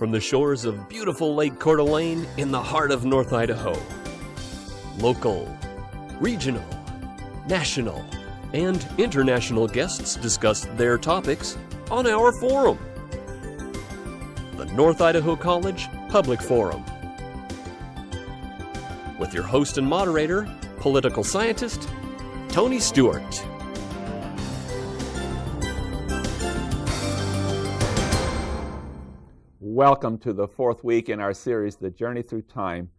from the shores of beautiful Lake Coeur d'Alene in the heart of North Idaho. Local, regional, national, and international guests discuss their topics on our forum, the North Idaho College Public Forum, with your host and moderator, political scientist, Tony Stewart. Welcome to the fourth week in our series, The Journey Through Time,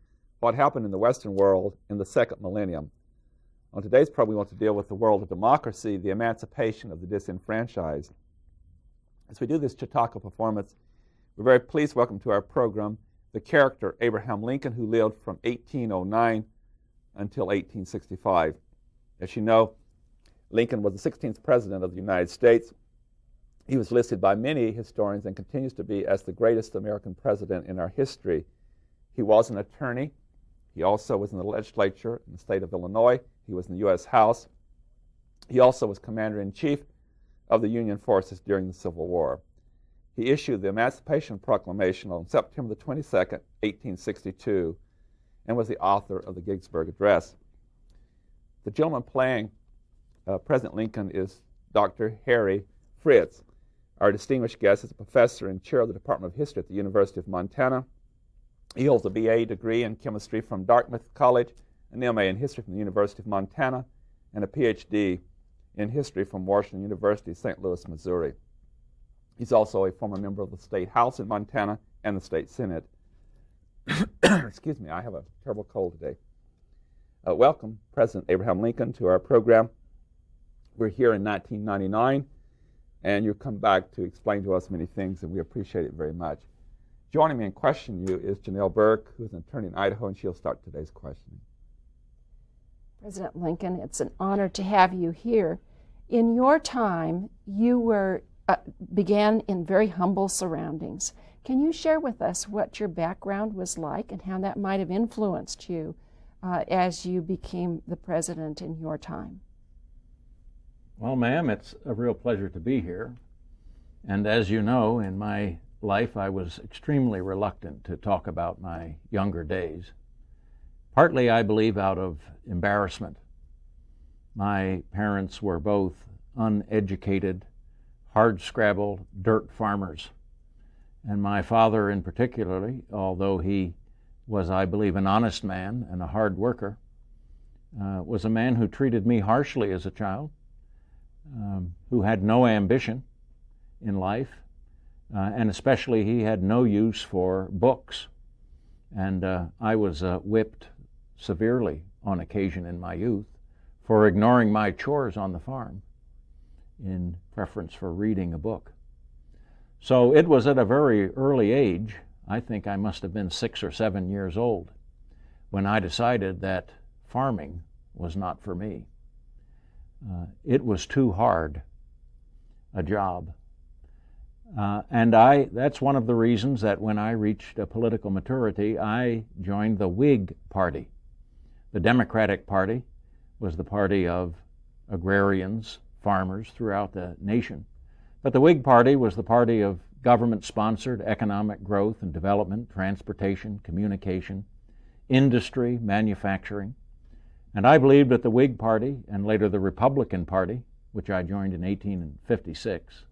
What Happened in the Western World in the Second Millennium. On today's program, we want to deal with the world of democracy, the emancipation of the disenfranchised. As we do this Chautauqua performance, we're very pleased to welcome to our program the character Abraham Lincoln, who lived from 1809 until 1865. As you know, Lincoln was the 16th President of the United States. He was listed by many historians and continues to be as the greatest American president in our history. He was an attorney. He also was in the legislature in the state of Illinois. He was in the U.S. House. He also was commander-in-chief of the Union forces during the Civil War. He issued the Emancipation Proclamation on September the 22nd, 1862, and was the author of the Gettysburg Address. The gentleman playing President Lincoln is Dr. Harry Fritz. Our distinguished guest is a professor and chair of the Department of History at the University of Montana. He holds a BA degree in chemistry from Dartmouth College, an MA in history from the University of Montana, and a PhD in history from Washington University, St. Louis, Missouri. He's also a former member of the State House in Montana and the State Senate. Excuse me, I have a terrible cold today. Welcome, President Abraham Lincoln, to our program. We're here in 1999. And you'll come back to explain to us many things, and we appreciate it very much. Joining me in questioning you is Janelle Burke, who's an attorney in Idaho, and she'll start today's questioning. President Lincoln, it's an honor to have you here. In your time, you began in very humble surroundings. Can you share with us what your background was like and how that might have influenced you as you became the president in your time? Well, ma'am, it's a real pleasure to be here. And as you know, in my life, I was extremely reluctant to talk about my younger days. Partly, I believe, out of embarrassment. My parents were both uneducated, hard-scrabble dirt farmers. And my father in particularly, although he was, I believe, an honest man and a hard worker, was a man who treated me harshly as a child. Who had no ambition in life, and especially he had no use for books. And I was whipped severely on occasion in my youth for ignoring my chores on the farm in preference for reading a book. So it was at a very early age, I think I must have been 6 or 7 years old, when I decided that farming was not for me. It was too hard a job. And that's one of the reasons that when I reached political maturity, I joined the Whig Party. The Democratic Party was the party of agrarians, farmers throughout the nation. But the Whig Party was the party of government-sponsored economic growth and development, transportation, communication, industry, manufacturing. And I believed that the Whig Party, and later the Republican Party, which I joined in 1856,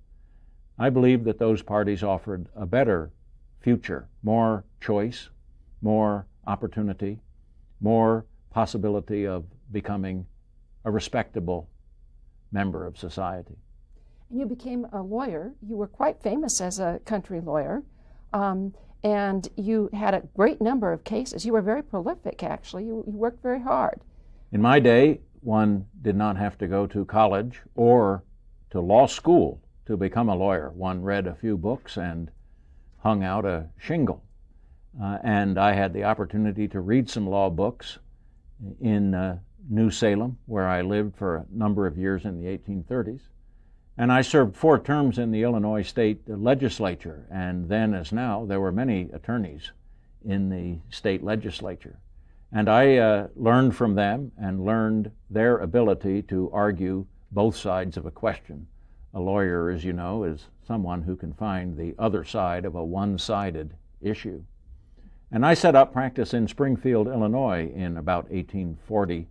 I believed that those parties offered a better future, more choice, more opportunity, more possibility of becoming a respectable member of society. You became a lawyer. You were quite famous as a country lawyer, and you had a great number of cases. You were very prolific, actually. You worked very hard. In my day, one did not have to go to college or to law school to become a lawyer. One read a few books and hung out a shingle. And I had the opportunity to read some law books in New Salem, where I lived for a number of years in the 1830s. And I served 4 terms in the Illinois State Legislature. And then, as now, there were many attorneys in the state legislature. And I learned from them and learned their ability to argue both sides of a question A lawyer, as you know, is someone who can find the other side of a one-sided issue. And I set up practice in Springfield, Illinois in about 1840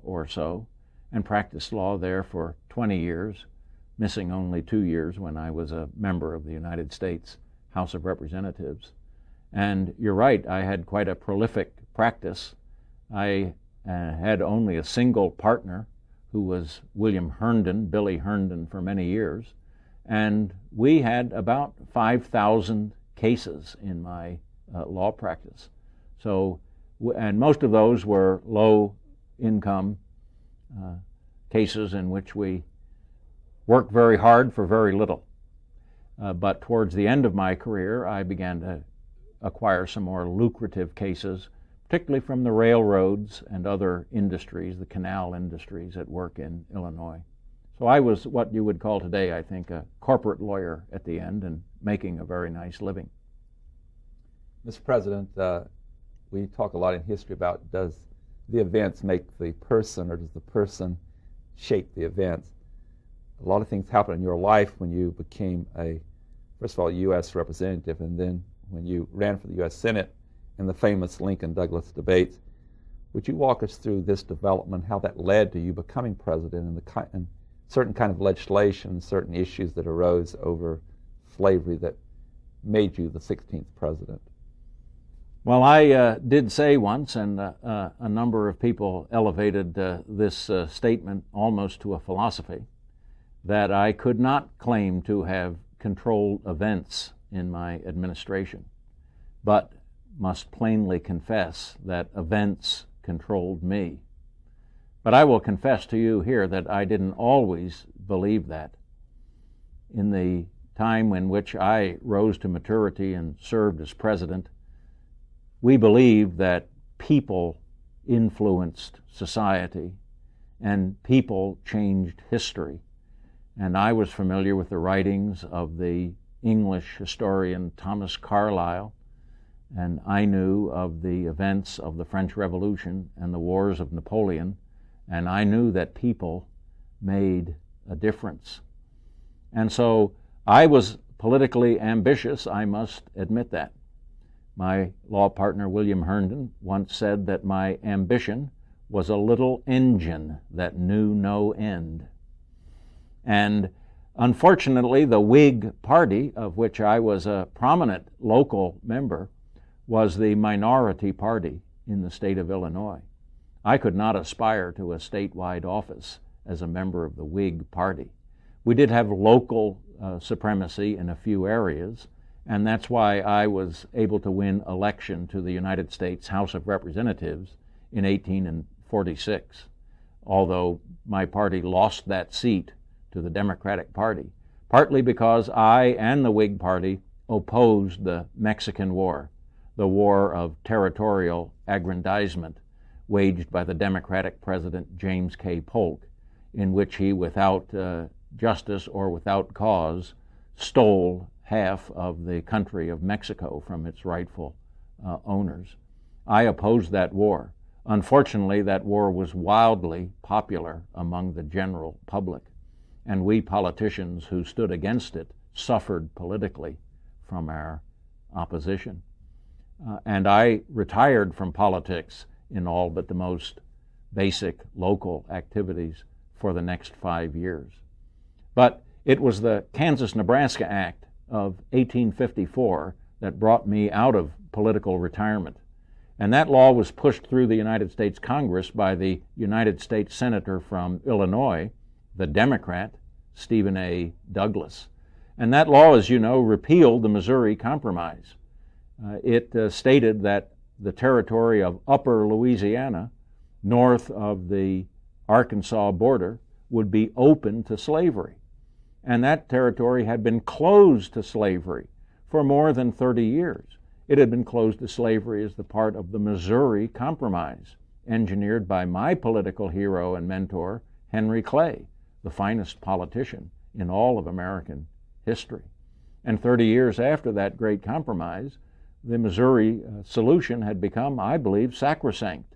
or so, and practiced law there for 20 years, missing only 2 years when I was a member of the United States House of Representatives. And you're right, I had quite a prolific practice. I had only a single partner, who was William Herndon, Billy Herndon, for many years. And we had about 5,000 cases in my law practice. So, and most of those were low-income cases in which we worked very hard for very little. But towards the end of my career, I began to acquire some more lucrative cases, particularly from the railroads and other industries, the canal industries at work in Illinois. So I was what you would call today, I think, a corporate lawyer at the end and making a very nice living. Mr. President, we talk a lot in history about does the events make the person or does the person shape the events? A lot of things happened in your life when you became first of all, a U.S. representative, and then when you ran for the U.S. Senate in the famous Lincoln-Douglas debates. Would you walk us through this development, how that led to you becoming president, and certain kind of legislation, certain issues that arose over slavery that made you the 16th president? Well, I did say once, and a number of people elevated this statement almost to a philosophy, that I could not claim to have controlled events in my administration, but must plainly confess that events controlled me. But I will confess to you here that I didn't always believe that. In the time in which I rose to maturity and served as president, we believed that people influenced society and people changed history. And I was familiar with the writings of the English historian Thomas Carlyle, and I knew of the events of the French Revolution and the wars of Napoleon, and I knew that people made a difference. And so I was politically ambitious, I must admit that. My law partner, William Herndon, once said that my ambition was a little engine that knew no end. And unfortunately, the Whig Party, of which I was a prominent local member, was the minority party in the state of Illinois. I could not aspire to a statewide office as a member of the Whig Party. We did have local supremacy in a few areas, and that's why I was able to win election to the United States House of Representatives in 1846, although my party lost that seat to the Democratic Party, partly because I and the Whig Party opposed the Mexican War, the war of territorial aggrandizement waged by the Democratic President James K. Polk, in which he, without justice or without cause, stole half of the country of Mexico from its rightful owners. I opposed that war. Unfortunately, that war was wildly popular among the general public, and we politicians who stood against it suffered politically from our opposition. And I retired from politics in all but the most basic local activities for the next 5 years. But it was the KansasNebraska Act of 1854 that brought me out of political retirement. And that law was pushed through the United States Congress by the United States Senator from Illinois, the Democrat, Stephen A. Douglas. And that law, as you know, repealed the Missouri Compromise. It stated that the territory of Upper Louisiana, north of the Arkansas border, would be open to slavery. And that territory had been closed to slavery for more than 30 years. It had been closed to slavery as the part of the Missouri Compromise, engineered by my political hero and mentor, Henry Clay, the finest politician in all of American history. And 30 years after that great compromise, the Missouri solution had become, I believe, sacrosanct.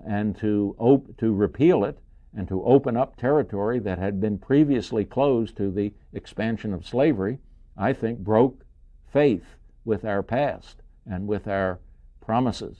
And to repeal it and to open up territory that had been previously closed to the expansion of slavery, I think broke faith with our past and with our promises.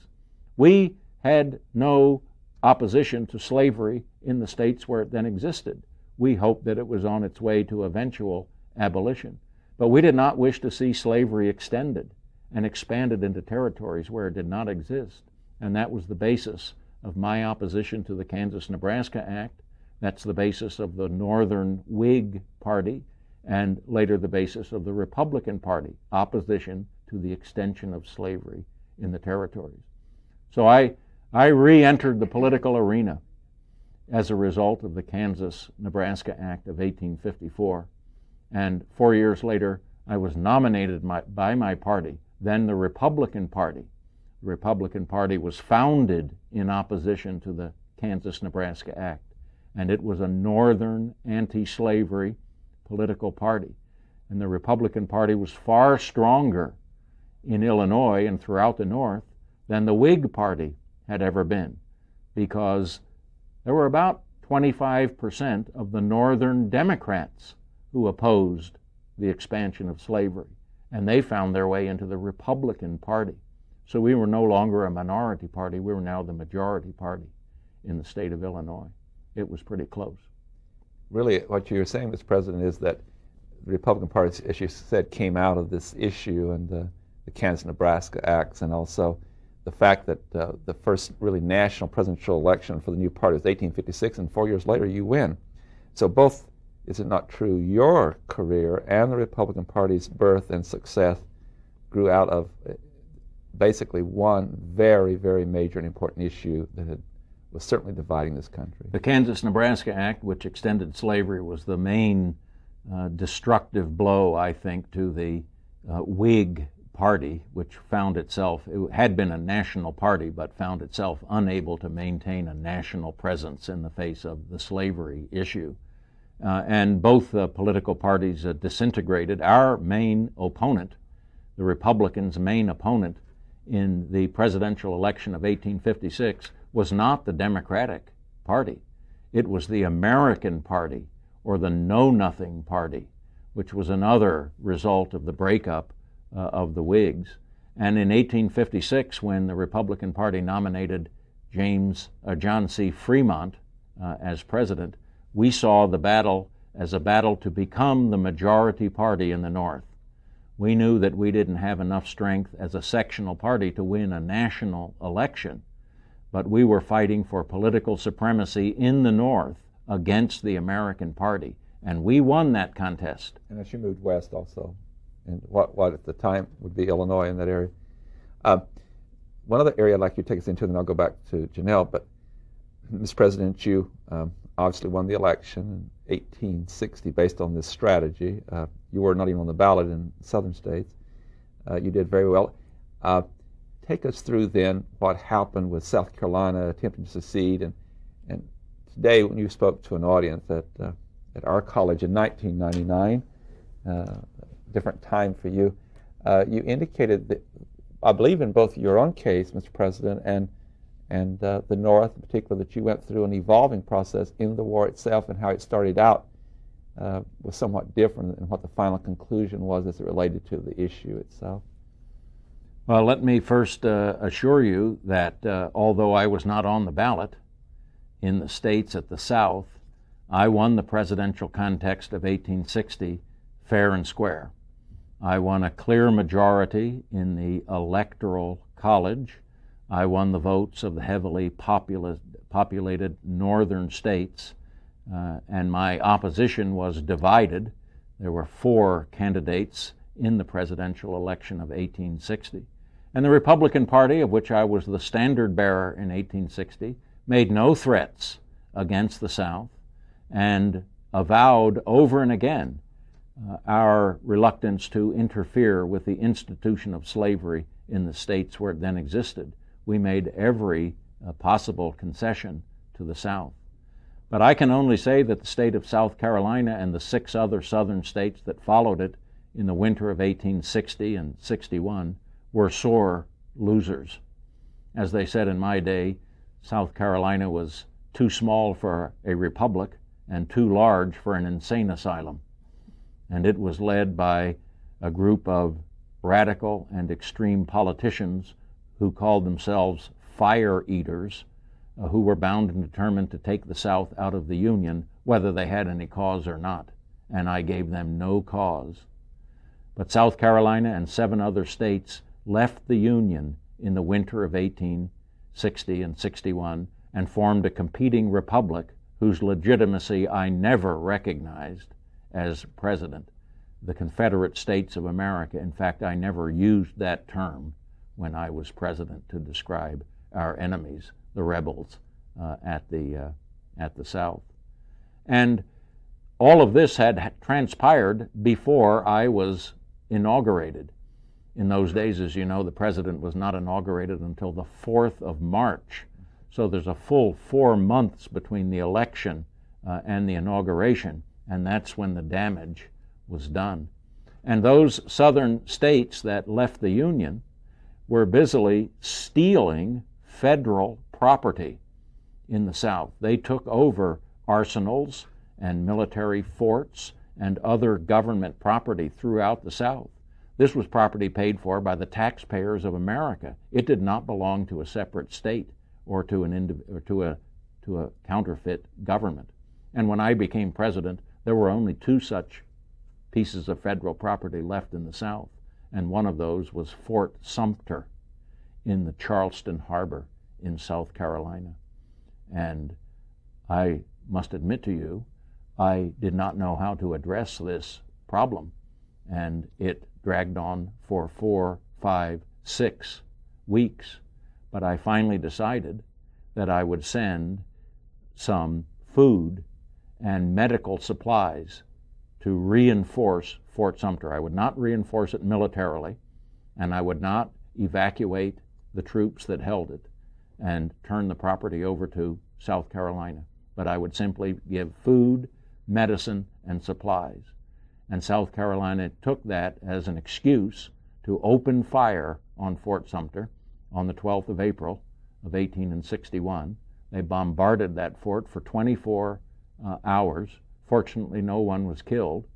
We had no opposition to slavery in the states where it then existed. We hoped that it was on its way to eventual abolition. But we did not wish to see slavery extended and expanded into territories where it did not exist. And that was the basis of my opposition to the Kansas-Nebraska Act. That's the basis of the Northern Whig Party, and later the basis of the Republican Party, opposition to the extension of slavery in the territories. So I re-entered the political arena as a result of the Kansas-Nebraska Act of 1854. And 4 years later, I was nominated by my party, then the Republican Party. The Republican Party was founded in opposition to the Kansas-Nebraska Act, and it was a northern anti-slavery political party. And the Republican Party was far stronger in Illinois and throughout the North than the Whig Party had ever been, because there were about 25% of the Northern Democrats who opposed the expansion of slavery, and they found their way into the Republican Party. So we were no longer a minority party, we were now the majority party in the state of Illinois. It was pretty close. Really, what you're saying, Mr. President, is that the Republican Party, as you said, came out of this issue and the KansasNebraska Acts, and also the fact that the first really national presidential election for the new party was 1856, and 4 years later you win. So both, is it not true, your career and the Republican Party's birth and success grew out of basically one very, very major and important issue that was certainly dividing this country? The Kansas-Nebraska Act, which extended slavery, was the main destructive blow, I think, to the Whig Party, which found itself, it had been a national party, but found itself unable to maintain a national presence in the face of the slavery issue. And both political parties disintegrated. Our main opponent, the Republicans' main opponent in the presidential election of 1856, was not the Democratic Party. It was the American Party, or the Know-Nothing Party, which was another result of the breakup of the Whigs. And in 1856, when the Republican Party nominated John C. Fremont as president, we saw the battle as a battle to become the majority party in the North. We knew that we didn't have enough strength as a sectional party to win a national election, but we were fighting for political supremacy in the North against the American Party, and we won that contest. And as you moved west also, and what at the time would be Illinois in that area. One other area I'd like you to take us into, and then I'll go back to Janelle, but Mr. President, you obviously won the election in 1860 based on this strategy. You were not even on the ballot in southern states. You did very well. Take us through then what happened with South Carolina attempting to secede, and today when you spoke to an audience at our college in 1999, different time for you, you indicated that, I believe in both your own case, Mr. President, and the North in particular, that you went through an evolving process in the war itself, and how it started out was somewhat different than what the final conclusion was as it related to the issue itself. Well, let me first assure you that although I was not on the ballot in the states at the South, I won the presidential contest of 1860 fair and square. I won a clear majority in the Electoral College. I won the votes of the heavily populated northern states, and my opposition was divided. There were 4 candidates in the presidential election of 1860. And the Republican Party, of which I was the standard bearer in 1860, made no threats against the South and avowed over and again our reluctance to interfere with the institution of slavery in the states where it then existed. We made every possible concession to the South. But I can only say that the state of South Carolina and the 6 other southern states that followed it in the winter of 1860 and 61 were sore losers. As they said in my day, South Carolina was too small for a republic and too large for an insane asylum. And it was led by a group of radical and extreme politicians who called themselves fire eaters, who were bound and determined to take the South out of the Union, whether they had any cause or not. And I gave them no cause. But South Carolina and 7 other states left the Union in the winter of 1860 and 61 and formed a competing republic whose legitimacy I never recognized as president, the Confederate States of America. In fact, I never used that term when I was president to describe our enemies, the rebels at the South. And all of this had transpired before I was inaugurated. In those days, as you know, the president was not inaugurated until the 4th of March. So there's a full 4 months between the election and the inauguration, and that's when the damage was done. And those southern states that left the Union were busily stealing federal property in the South. They took over arsenals and military forts and other government property throughout the South. This was property paid for by the taxpayers of America. It did not belong to a separate state or to a counterfeit government. And when I became president, there were only 2 such pieces of federal property left in the South, and one of those was Fort Sumter in the Charleston Harbor in South Carolina. And I must admit to you, I did not know how to address this problem, and it dragged on for 4, 5, 6 weeks. But I finally decided that I would send some food and medical supplies to reinforce Fort Sumter. I would not reinforce it militarily, and I would not evacuate the troops that held it and turn the property over to South Carolina. But I would simply give food, medicine, and supplies. And South Carolina took that as an excuse to open fire on Fort Sumter on the 12th of April of 1861. They bombarded that fort for 24 hours. Fortunately, no one was killed,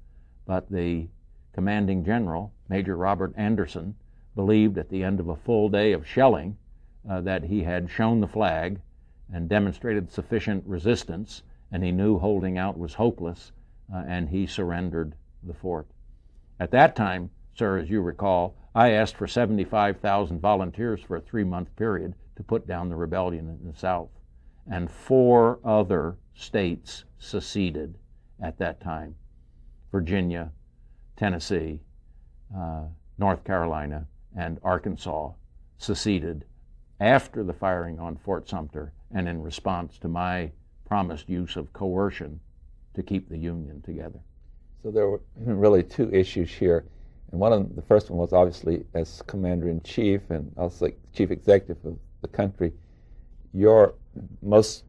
but the commanding general, Major Robert Anderson, believed at the end of a full day of shelling that he had shown the flag and demonstrated sufficient resistance, and he knew holding out was hopeless, and he surrendered the fort. At that time, sir, as you recall, I asked for 75,000 volunteers for a 3-month period to put down the rebellion in the South, and 4 other states seceded at that time: Virginia, Tennessee, North Carolina, and Arkansas seceded after the firing on Fort Sumter and in response to my promised use of coercion to keep the Union together. So there were really 2 issues here. And the first one was obviously as Commander-in-Chief and also Chief Executive of the country, your most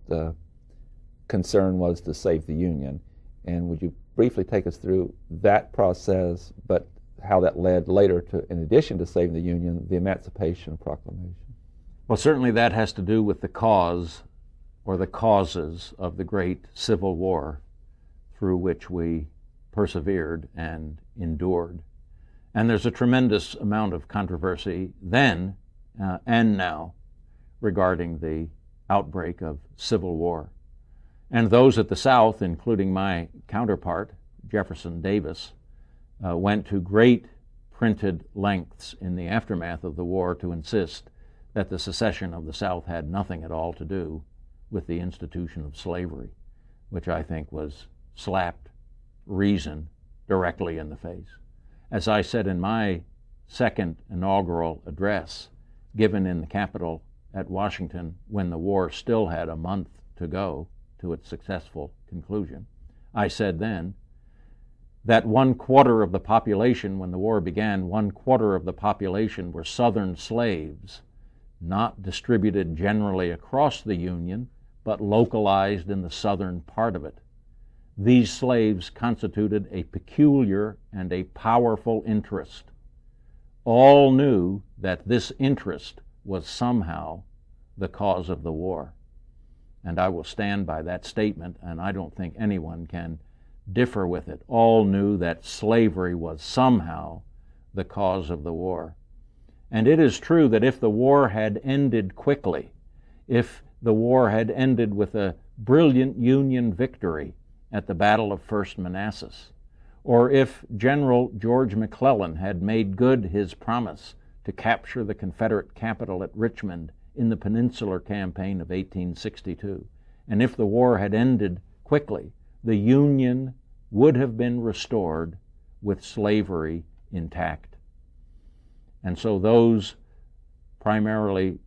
concern was to save the Union. And would you briefly take us through that process, but how that led later to, in addition to saving the Union, the Emancipation Proclamation? Well, certainly that has to do with the cause or the causes of the great Civil War through which we persevered and endured. And there's a tremendous amount of controversy then and now regarding the outbreak of Civil War. And those at the South, including my counterpart, Jefferson Davis, went to great printed lengths in the aftermath of the war to insist that the secession of the South had nothing at all to do with the institution of slavery, which I think was slapped reason directly in the face. As I said in my second inaugural address, given in the Capitol at Washington when the war still had a month to go to its successful conclusion, I said then that 1/4 of the population, when the war began, 1/4 of the population were Southern slaves, not distributed generally across the Union, but localized in the southern part of it. These slaves constituted a peculiar and a powerful interest. All knew that this interest was somehow the cause of the war. and I will stand by that statement, and I don't think anyone can differ with it. All knew that slavery was somehow the cause of the war. And it is true that if the war had ended quickly, if the war had ended with a brilliant Union victory at the Battle of First Manassas, or if General George McClellan had made good his promise to capture the Confederate capital at Richmond in the Peninsular Campaign of 1862, and if the war had ended quickly, the Union would have been restored with slavery intact. And so those, primarily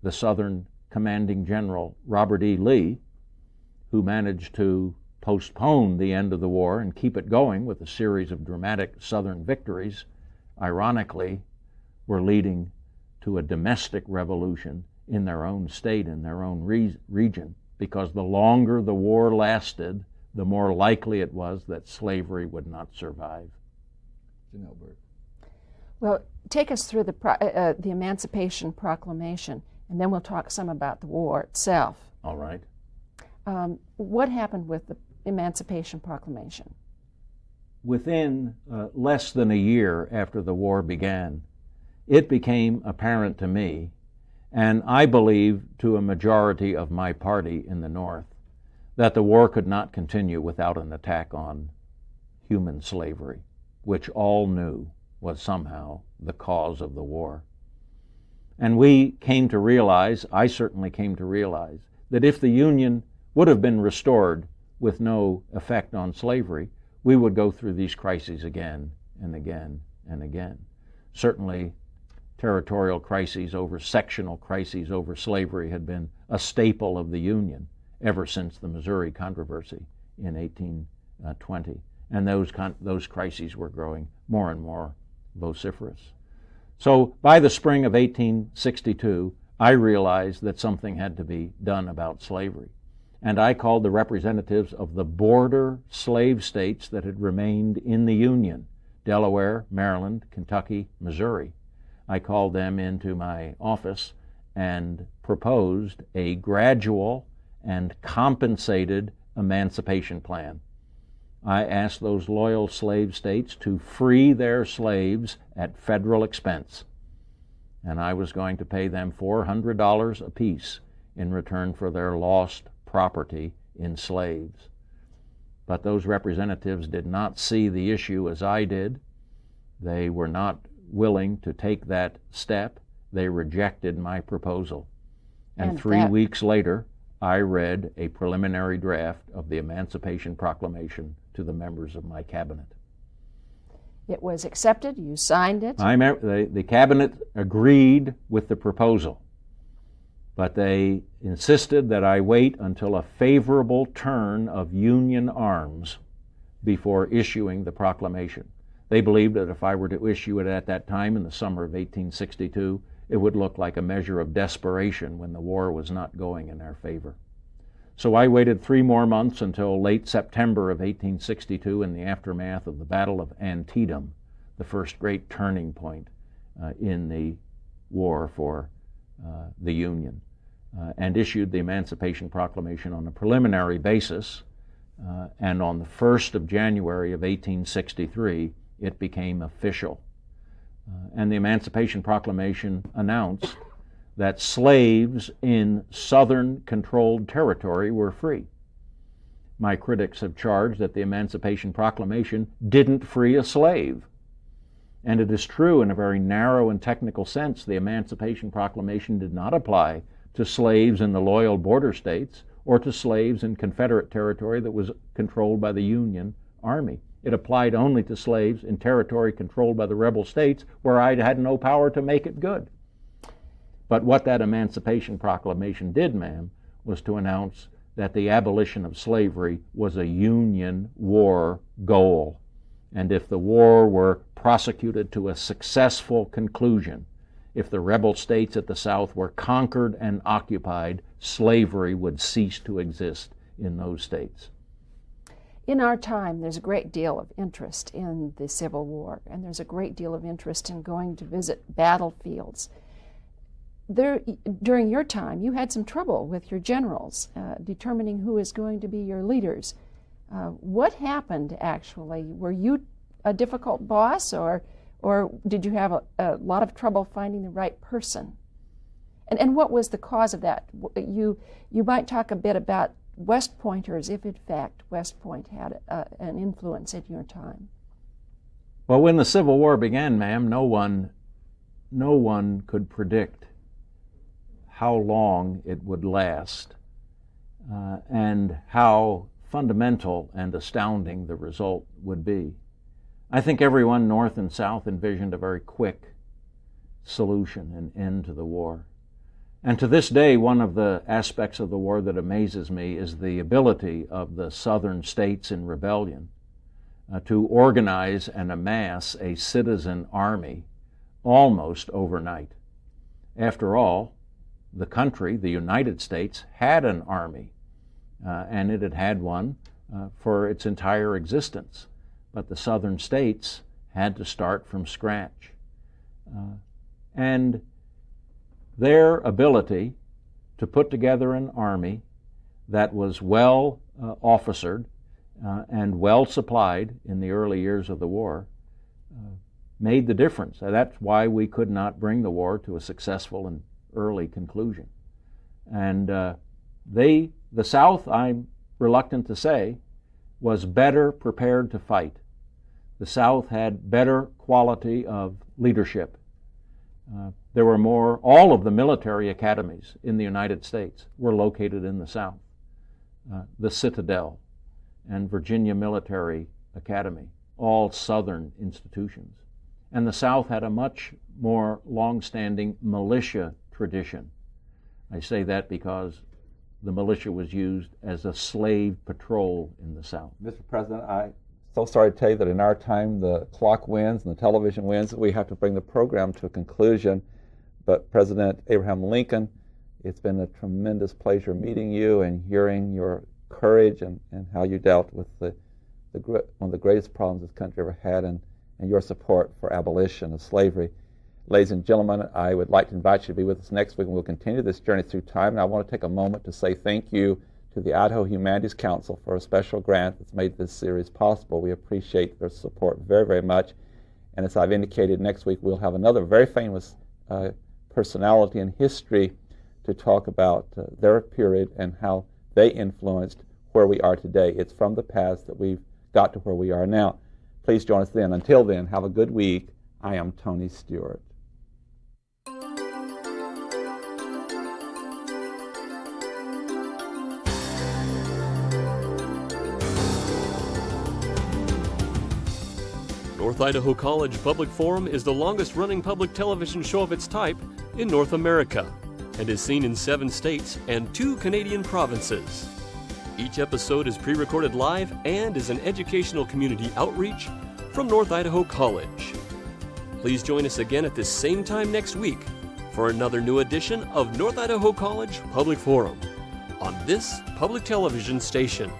the Southern commanding general Robert E. Lee, who managed to postpone the end of the war and keep it going with a series of dramatic Southern victories, ironically, were leading to a domestic revolution in their own state, in their own region, because the longer the war lasted, the more likely it was that slavery would not survive. Well, take us through the Emancipation Proclamation, and then we'll talk some about the war itself. All right. What happened with the Emancipation Proclamation? Within less than a year after the war began, it became apparent to me, and I believe to a majority of my party in the North, that the war could not continue without an attack on human slavery, which all knew was somehow the cause of the war. And we came to realize, I certainly came to realize, that if the Union would have been restored with no effect on slavery, we would go through these crises again and again and again. Certainly, territorial crises over sectional crises over slavery had been a staple of the Union ever since the Missouri controversy in 1820. And those crises were growing more and more vociferous. So by the spring of 1862, I realized that something had to be done about slavery. And I called the representatives of the border slave states that had remained in the Union, Delaware, Maryland, Kentucky, Missouri. I called them into my office and proposed a gradual and compensated emancipation plan. I asked those loyal slave states to free their slaves at federal expense, and I was going to pay them $400 apiece in return for their lost property in slaves. But those representatives did not see the issue as I did. They were not willing to take that step. They rejected my proposal. And 3 weeks later, I read a preliminary draft of the Emancipation Proclamation to the members of my cabinet. It was accepted, you signed it. The cabinet agreed with the proposal, but they insisted that I wait until a favorable turn of Union arms before issuing the proclamation. They believed that if I were to issue it at that time in the summer of 1862, it would look like a measure of desperation when the war was not going in our favor. So I waited 3 more months until late September of 1862 in the aftermath of the Battle of Antietam, the first great turning point in the war for the Union, and issued the Emancipation Proclamation on a preliminary basis, and on the 1st of January of 1863, it became official. And the Emancipation Proclamation announced that slaves in Southern controlled territory were free. My critics have charged that the Emancipation Proclamation didn't free a slave. And it is true in a very narrow and technical sense, the Emancipation Proclamation did not apply to slaves in the loyal border states or to slaves in Confederate territory that was controlled by the Union Army. It applied only to slaves in territory controlled by the rebel states where I had no power to make it good. But what that Emancipation Proclamation did, ma'am, was to announce that the abolition of slavery was a Union war goal. And if the war were prosecuted to a successful conclusion, if the rebel states at the South were conquered and occupied, slavery would cease to exist in those states. In our time, there's a great deal of interest in the Civil War, and there's a great deal of interest in going to visit battlefields. during your time, you had some trouble with your generals, determining who is going to be your leaders. What happened, actually? Were you a difficult boss, or did you have a lot of trouble finding the right person? And what was the cause of that? You might talk a bit about West Pointers, if in fact West Point had an influence in your time. Well, when the Civil War began, ma'am, no one could predict how long it would last and how fundamental and astounding the result would be. I think everyone, North and South, envisioned a very quick solution, an end to the war. And to this day, one of the aspects of the war that amazes me is the ability of the southern states in rebellion to organize and amass a citizen army almost overnight. After all, the country, the United States, had an army, and it had had one for its entire existence. But the southern states had to start from scratch. And their ability to put together an army that was well officered and well supplied in the early years of the war made the difference. That's why we could not bring the war to a successful and early conclusion. And the South, I'm reluctant to say, was better prepared to fight. The South had better quality of leadership. There were all of the military academies in the United States were located in the South. The Citadel and Virginia Military Academy, all Southern institutions. And the South had a much more long-standing militia tradition. I say that because the militia was used as a slave patrol in the South. Mr. President, I'm so sorry to tell you that in our time the clock wins and the television wins. We have to bring the program to a conclusion. But President Abraham Lincoln, it's been a tremendous pleasure meeting you and hearing your courage and how you dealt with one of the greatest problems this country ever had, and your support for abolition of slavery. Ladies and gentlemen, I would like to invite you to be with us next week, and we'll continue this journey through time. And I want to take a moment to say thank you to the Idaho Humanities Council for a special grant that's made this series possible. We appreciate their support very, very much. And as I've indicated, next week we'll have another very famous personality in history to talk about their period and how they influenced where we are today. It's from the past that we've got to where we are now. Please join us then. Until then, have a good week. I am Tony Stewart. North Idaho College Public Forum is the longest-running public television show of its type in North America and is seen in 7 states and 2 Canadian provinces. Each episode is pre-recorded live and is an educational community outreach from North Idaho College. Please join us again at this same time next week for another new edition of North Idaho College Public Forum on this public television station.